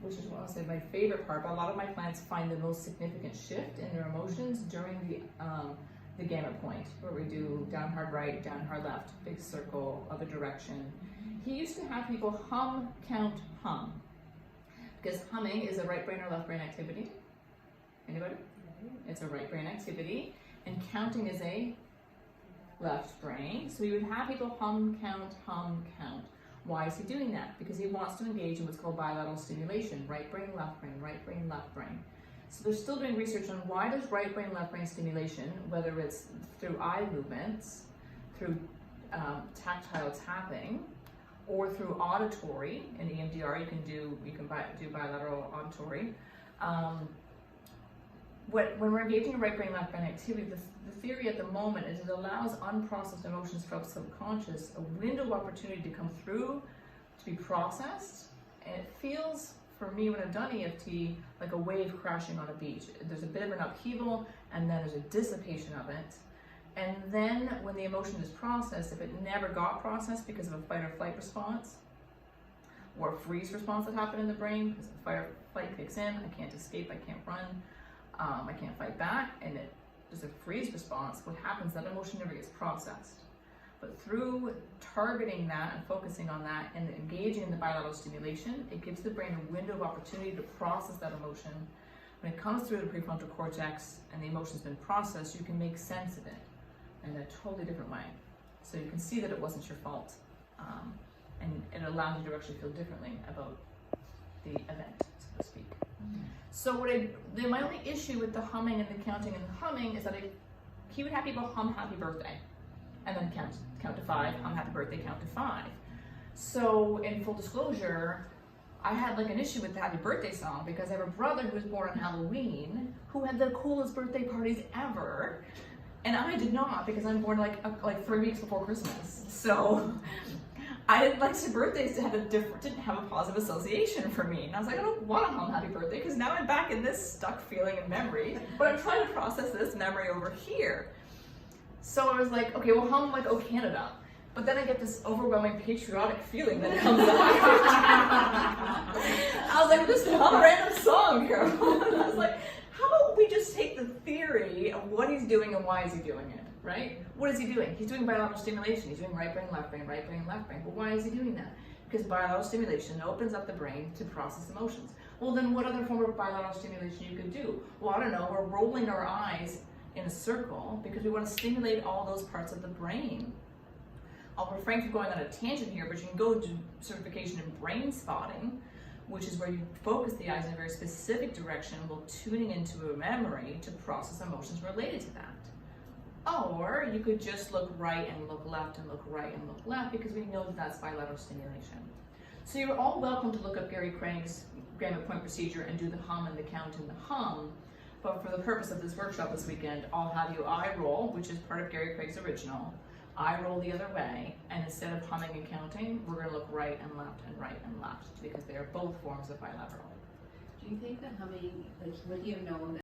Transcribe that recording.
which is I'll say my favorite part, but a lot of my clients find the most significant shift in their emotions during the gamut point, where we do down hard right, down hard left, big circle, other direction. He used to have people hum, count, hum. Because humming is a right brain or left brain activity. Anybody? It's a right brain activity. And counting is a left brain. So you would have people hum, count, hum, count. Why is he doing that? Because he wants to engage in what's called bilateral stimulation. Right brain, left brain, right brain, left brain. So they're still doing research on why does right brain, left brain stimulation, whether it's through eye movements, through tactile tapping, or through auditory. In EMDR, you can do bilateral auditory. When we're engaging in right brain, left brain activity, the theory at the moment is it allows unprocessed emotions from subconscious a window of opportunity to come through, to be processed, and it feels, for me, when I've done EFT, like a wave crashing on a beach. There's a bit of an upheaval, and then there's a dissipation of it. And then when the emotion is processed, if it never got processed because of a fight or flight response, or a freeze response that happened in the brain, because the fight or flight kicks in, I can't escape, I can't run, I can't fight back, and there's a freeze response, what happens, that emotion never gets processed. But through targeting that and focusing on that and engaging in the bilateral stimulation, it gives the brain a window of opportunity to process that emotion. When it comes through the prefrontal cortex and the emotion's been processed, you can make sense of it in a totally different way. So you can see that it wasn't your fault. And it allows you to actually feel differently about the event, so to speak. So my only issue with the humming and the counting and the humming is that he would have people hum happy birthday and then count to 5, hum happy birthday, count to 5. So in full disclosure, I had like an issue with the happy birthday song because I have a brother who was born on Halloween who had the coolest birthday parties ever. And I did not, because I'm born like 3 weeks before Christmas. So I didn't like his birthdays didn't have a positive association for me. And I was like, I don't want to hum happy birthday because now I'm back in this stuck feeling and memory, but I'm trying to process this memory over here. So I was like, okay, well hum like Oh Canada. But then I get this overwhelming patriotic feeling that comes up. I was like, just hum a random song here. And I was like, how about we just take the theory of what he's doing and why is he doing it, right? What is he doing? He's doing bilateral stimulation. He's doing right brain, left brain, right brain, left brain. But why is he doing that? Because bilateral stimulation opens up the brain to process emotions. Well, then what other form of bilateral stimulation you could do? Well, I don't know, we're rolling our eyes in a circle because we want to stimulate all those parts of the brain. I'll refrain from going on a tangent here, but you can go do certification in brain spotting, which is where you focus the eyes in a very specific direction while tuning into a memory to process emotions related to that. Or you could just look right and look left and look right and look left because we know that that's bilateral stimulation. So you're all welcome to look up Gary Craig's Gamut point procedure and do the hum and the count and the hum. But for the purpose of this workshop this weekend, I'll have you eye roll, which is part of Gary Craig's original. I roll the other way, and instead of humming and counting, we're going to look right and left and right and left because they are both forms of bilateral. Do you think that humming, like, would you have known